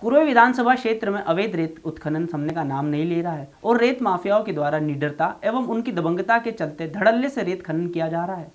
कुरवई विधानसभा क्षेत्र में अवैध रेत उत्खनन थमने का नाम नहीं ले रहा है और रेत माफियाओं के द्वारा निडरता एवं उनकी दबंगता के चलते धड़ल्ले से रेत खनन किया जा रहा है।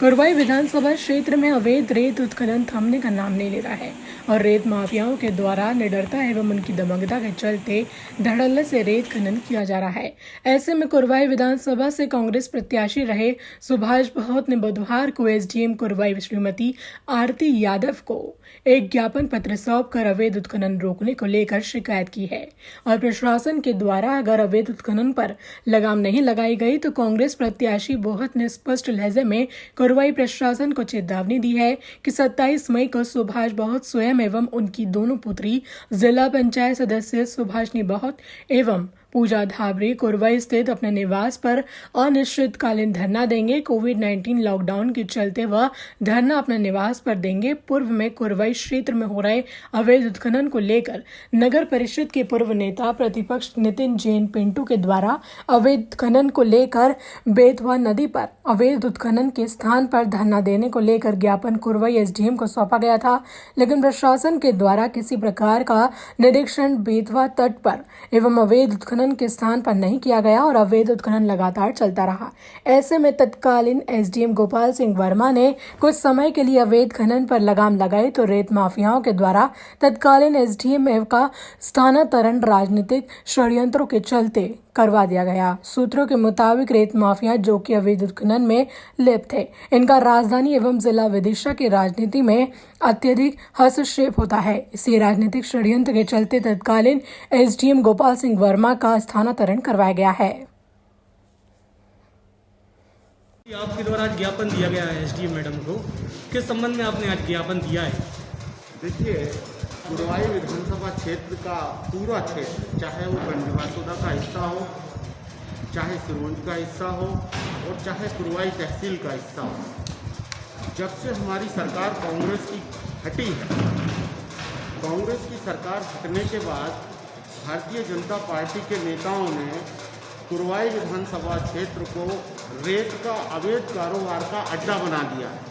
कुरवई विधानसभा क्षेत्र में अवैध रेत उत्खनन थमने का नाम नहीं ले रहा है और रेत माफियाओं के द्वारा निडरता एवं उनकी दबंगता के चलते धड़ल्ले से रेत खनन किया जा रहा है। ऐसे में कुरवई विधानसभा से कांग्रेस प्रत्याशी रहे सुभाष बहोत ने बुधवार को एसडीएम कुरवई श्रीमती आरती यादव को एक ज्ञापन पत्र सौंप कर अवैध उत्खनन रोकने को लेकर शिकायत की है और प्रशासन के द्वारा अगर अवैध उत्खनन पर लगाम नहीं लगाई गई तो कांग्रेस प्रत्याशी बोहत ने स्पष्ट लहजे में कुरवई प्रशासन को चेतावनी दी है कि 27 मई को सुभाष बहोत स्वयं एवं उनकी दोनों पुत्री जिला पंचायत सदस्य सुभाषनी बहोत एवं पूजा धाबरी कुरवई स्थित अपने निवास पर अनिश्चितकालीन धरना देंगे। कोविड-19 लॉकडाउन के चलते वह धरना अपने निवास पर देंगे। पूर्व में कुरवई क्षेत्र में हो रहे अवैध उत्खनन को लेकर नगर परिषद के पूर्व नेता प्रतिपक्ष नितिन जैन पिंटू के द्वारा अवैध उत्खनन को लेकर बेतवा नदी पर अवैध उत्खनन के स्थान पर धरना देने को लेकर ज्ञापन कुरवई एसडीएम को सौंपा गया था, लेकिन प्रशासन के द्वारा किसी प्रकार का निरीक्षण बेतवा तट पर एवं अवैध उत्खनन के स्थान पर नहीं किया गया और अवैध उत्खनन लगातार चलता रहा। ऐसे में तत्कालीन एसडीएम गोपाल सिंह वर्मा ने कुछ समय के लिए अवैध खनन पर लगाम लगाई तो रेत माफियाओं के द्वारा तत्कालीन एसडीएम का स्थानांतरण राजनीतिक षड्यंत्रों के चलते करवा दिया गया। सूत्रों के मुताबिक रेत माफिया जो कि अवैध उत्खनन में लिप्त थे, इनका राजधानी एवं जिला विदिशा की राजनीति में अत्यधिक हस्तक्षेप होता है। इसी राजनीतिक षड्यंत्र के चलते तत्कालीन एसडीएम गोपाल सिंह वर्मा का स्थानांतरण करवाया गया है। आपके द्वारा आज ज्ञापन दिया गया है एसडीएम मैडम को, किस संबंध में आपने आज ज्ञापन दिया है? देखिए, कुरवई विधानसभा क्षेत्र का पूरा क्षेत्र, चाहे वो गंजवासुदा का हिस्सा हो, चाहे सिरोंज का हिस्सा हो और चाहे कुरवई तहसील का हिस्सा हो, जब से हमारी सरकार कांग्रेस की हटी है, कांग्रेस की सरकार हटने के बाद भारतीय जनता पार्टी के नेताओं ने कुरवई विधानसभा क्षेत्र को रेत का अवैध कारोबार का अड्डा बना दिया है।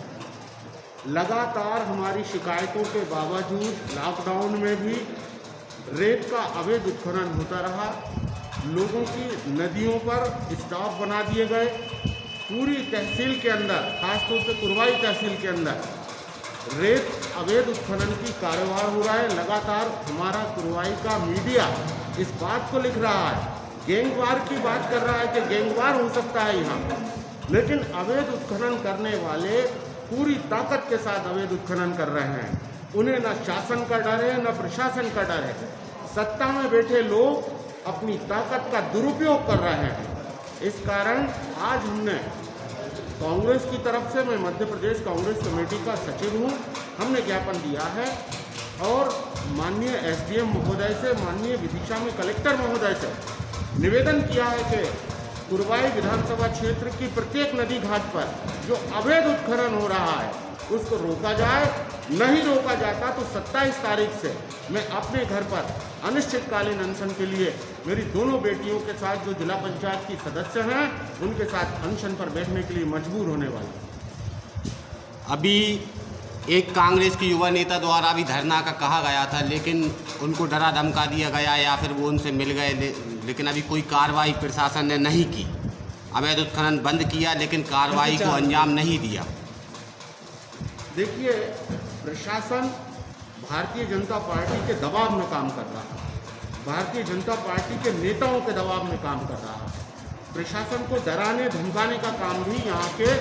लगातार हमारी शिकायतों के बावजूद लॉकडाउन में भी रेत का अवैध उत्खनन होता रहा। लोगों की नदियों पर स्टॉप बना दिए गए। पूरी तहसील के अंदर, खासतौर से कुरवई तहसील के अंदर रेत अवैध उत्खनन की कारोबार हो रहा है। लगातार हमारा कुरवई का मीडिया इस बात को लिख रहा है, गैंगवार की बात कर रहा है कि गैंगवार हो सकता है यहाँ, लेकिन अवैध उत्खनन करने वाले पूरी ताकत के साथ अवैध उत्खनन कर रहे हैं। उन्हें न शासन का डर है न प्रशासन का डर है। सत्ता में बैठे लोग अपनी ताकत का दुरुपयोग कर रहे हैं। इस कारण आज हमने कांग्रेस की तरफ से, मैं मध्य प्रदेश कांग्रेस कमेटी का सचिव हूँ, हमने ज्ञापन दिया है और माननीय एसडीएम महोदय से, माननीय विदिशा में कलेक्टर महोदय से निवेदन किया है कि कुरवई विधानसभा क्षेत्र की प्रत्येक नदी घाट पर जो अवैध उत्खनन हो रहा है उसको रोका जाए। नहीं रोका जाता तो 27 तारीख से मैं अपने घर पर अनिश्चितकालीन अनशन के लिए मेरी दोनों बेटियों के साथ, जो जिला पंचायत की सदस्य हैं, उनके साथ अनशन पर बैठने के लिए मजबूर होने वाला हूँ। अभी एक कांग्रेस के युवा नेता द्वारा भी धरना का कहा गया था, लेकिन उनको डरा धमका दिया गया या फिर वो उनसे मिल गए, लेकिन अभी कोई कार्रवाई प्रशासन ने नहीं की। अवैध उत्खनन बंद किया लेकिन कार्रवाई को अंजाम नहीं दिया। देखिए, प्रशासन भारतीय जनता पार्टी के दबाव में काम कर रहा है, भारतीय जनता पार्टी के नेताओं के दबाव में काम कर रहा है। प्रशासन को डराने धमकाने का काम भी यहाँ के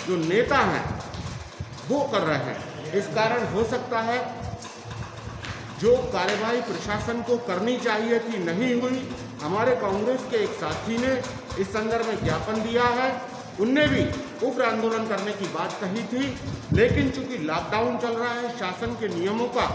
जो नेता हैं वो कर रहे हैं। इस कारण हो सकता है जो कार्यवाही प्रशासन को करनी चाहिए थी नहीं हुई। हमारे कांग्रेस के एक साथी ने इस संदर्भ में ज्ञापन दिया है, उनने भी उग्र आंदोलन करने की बात कही थी, लेकिन चूंकि लॉकडाउन चल रहा है, शासन के नियमों का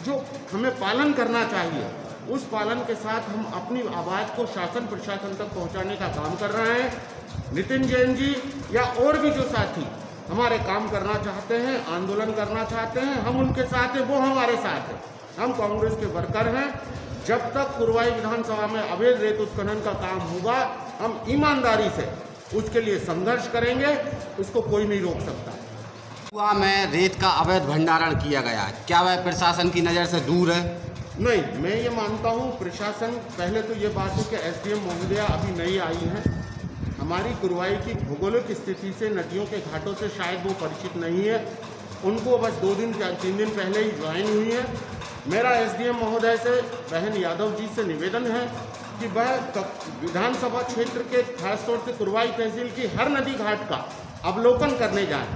जो हमें पालन करना चाहिए, उस पालन के साथ हम अपनी आवाज़ को शासन प्रशासन तक पहुंचाने का काम कर रहे हैं। नितिन जैन जी या और भी जो साथी हमारे काम करना चाहते हैं, आंदोलन करना चाहते हैं, हम उनके साथ हैं, वो हमारे साथ हैं। हम कांग्रेस के वर्कर हैं। जब तक कुरवई विधानसभा में अवैध रेत उत्खनन का काम होगा, हम ईमानदारी से उसके लिए संघर्ष करेंगे, उसको कोई नहीं रोक सकता। युवा में रेत का अवैध भंडारण किया गया है, क्या वह प्रशासन की नज़र से दूर है? नहीं, मैं ये मानता हूँ प्रशासन, पहले तो ये बात है कि एसडीएम महोदया अभी नई आई हैं। हमारी कुरवाई की भौगोलिक स्थिति से, नदियों के घाटों से शायद वो परिचित नहीं है। उनको बस 3 दिन पहले ही ज्वाइन हुई है। मेरा एसडीएम महोदय से, बहन यादव जी से निवेदन है कि वह विधानसभा क्षेत्र के, खासतौर से कुरवाई तहसील की हर नदी घाट का अवलोकन करने जाएं।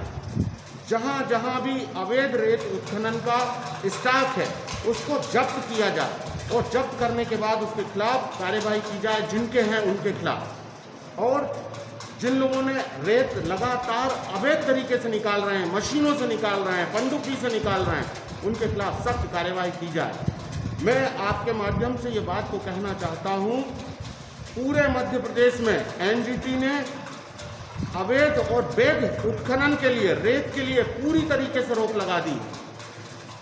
जहाँ जहाँ भी अवैध रेत उत्खनन का स्टॉक है उसको जब्त किया जाए और जब्त करने के बाद उसके खिलाफ कार्यवाही की जाए, जिनके हैं उनके खिलाफ। और जिन लोगों ने रेत लगातार अवैध तरीके से निकाल रहे हैं, मशीनों से निकाल रहे हैं, पनडुब्बी से निकाल रहे हैं, उनके खिलाफ सख्त कार्यवाही की जाए। मैं आपके माध्यम से ये बात को कहना चाहता हूँ, पूरे मध्य प्रदेश में एनजीटी ने अवैध और वैध उत्खनन के लिए, रेत के लिए पूरी तरीके से रोक लगा दी।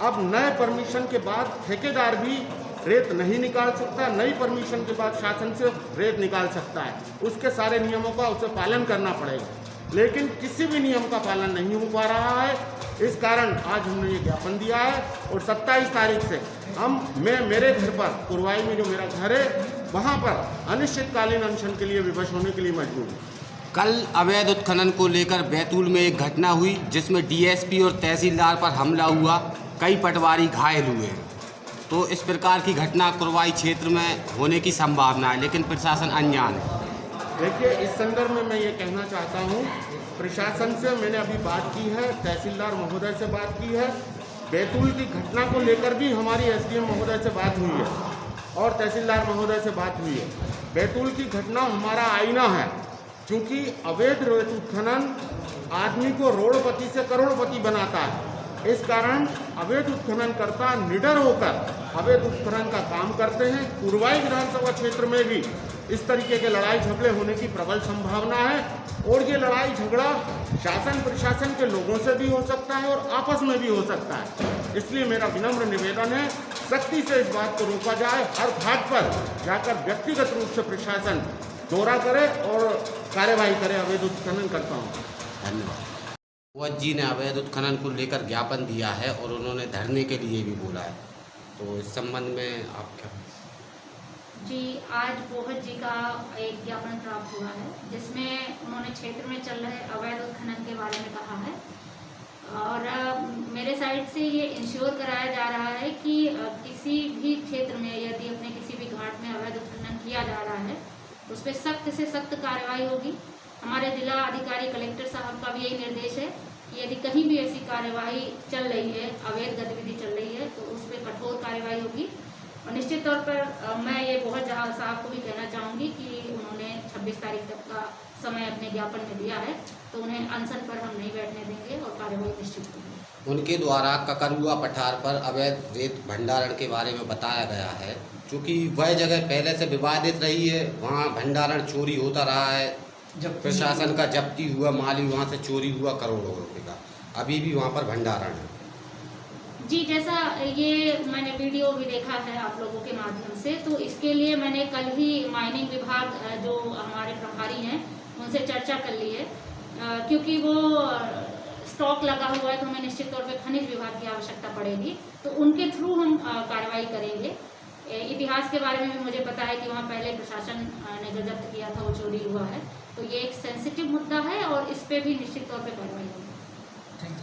अब नए परमिशन के बाद ठेकेदार भी रेत नहीं निकाल सकता, नई परमिशन के बाद शासन से रेत निकाल सकता है। उसके सारे नियमों का उसे पालन करना पड़ेगा, लेकिन किसी भी नियम का पालन नहीं हो पा रहा है। इस कारण आज हमने ये ज्ञापन दिया है और 27 तारीख से मैं मेरे घर पर, कुरवाई में जो मेरा घर है, वहाँ पर अनिश्चितकालीन अनशन के लिए विवश होने के लिए मजबूर हूँ। कल अवैध उत्खनन को लेकर बैतूल में एक घटना हुई जिसमें डीएसपी और तहसीलदार पर हमला हुआ, कई पटवारी घायल हुए हैं। तो इस प्रकार की घटना कुरवाई क्षेत्र में होने की संभावना है, लेकिन प्रशासन अनजान है। देखिए, इस संदर्भ में मैं ये कहना चाहता हूँ, प्रशासन से मैंने अभी बात की है, तहसीलदार महोदय से बात की है, बैतूल की घटना को लेकर भी हमारी एसडीएम महोदय से बात हुई है और तहसीलदार महोदय से बात हुई है। बैतूल की घटना हमारा आईना है, क्योंकि अवैध रेत उत्खनन आदमी को रोड़पति से करोड़पति बनाता है। इस कारण अवैध उत्खननकर्ता निडर होकर अवैध उत्खनन का काम करते हैं। कुरवाई विधानसभा क्षेत्र में भी इस तरीके के लड़ाई झगड़े होने की प्रबल संभावना है और ये लड़ाई झगड़ा शासन प्रशासन के लोगों से भी हो सकता है और आपस में भी हो सकता है। इसलिए मेरा विनम्र निवेदन है, सख्ती से इस बात को रोका जाए। हर घाट पर जाकर व्यक्तिगत रूप से प्रशासन दौरा करे और कार्यवाही करे अवैध उत्खनन करता हूँ। धन्यवाद। वह जी ने अवैध उत्खनन को लेकर ज्ञापन दिया है और उन्होंने धरने के लिए भी बोला है, तो इस संबंध में आप क्या? जी, आज बोहत जी का एक ज्ञापन प्राप्त हुआ है जिसमें उन्होंने क्षेत्र में चल रहे अवैध उत्खनन के बारे में कहा है और मेरे साइड से ये इंश्योर कराया जा रहा है कि किसी भी क्षेत्र में यदि अपने किसी भी घाट में अवैध उत्खनन किया जा रहा है उस पर सख्त से सख्त कार्रवाई होगी। हमारे जिला अधिकारी कलेक्टर साहब का भी यही निर्देश है कि यदि कहीं भी ऐसी कार्यवाही चल रही है, अवैध गतिविधि चल रही है, तो उस पर कठोर कार्रवाई होगी। और निश्चित तौर पर मैं ये बहुत साहब को भी कहना चाहूँगी कि उन्होंने 26 तारीख तक का समय अपने ज्ञापन में दिया है, तो उन्हें अनशन पर हम नहीं बैठने देंगे और कार्रवाई निश्चित होगी। उनके द्वारा ककरुआ पठार पर अवैध रेत भंडारण के बारे में बताया गया है, क्योंकि वह जगह पहले से विवादित रही है, वहाँ भंडारण चोरी होता रहा है, प्रशासन का जब्ती हुआ, माली वहाँ से चोरी हुआ करोड़ों रुपए का, अभी भी वहाँ पर भंडारण है। जी, जैसा ये मैंने वीडियो भी देखा है आप लोगों के माध्यम से, तो इसके लिए मैंने कल ही माइनिंग विभाग जो हमारे प्रभारी हैं उनसे चर्चा कर ली है, क्योंकि वो स्टॉक लगा हुआ है तो हमें निश्चित तौर पे खनिज विभाग की आवश्यकता पड़ेगी, तो उनके थ्रू हम कार्रवाई करेंगे। इतिहास के बारे में भी मुझे पता है कि वहाँ पहले प्रशासन ने जो जब्त किया था वो चोरी हुआ है, तो ये एक सेंसिटिव मुद्दा है और इस पे भी निश्चित तौर पे कार्रवाई होगी।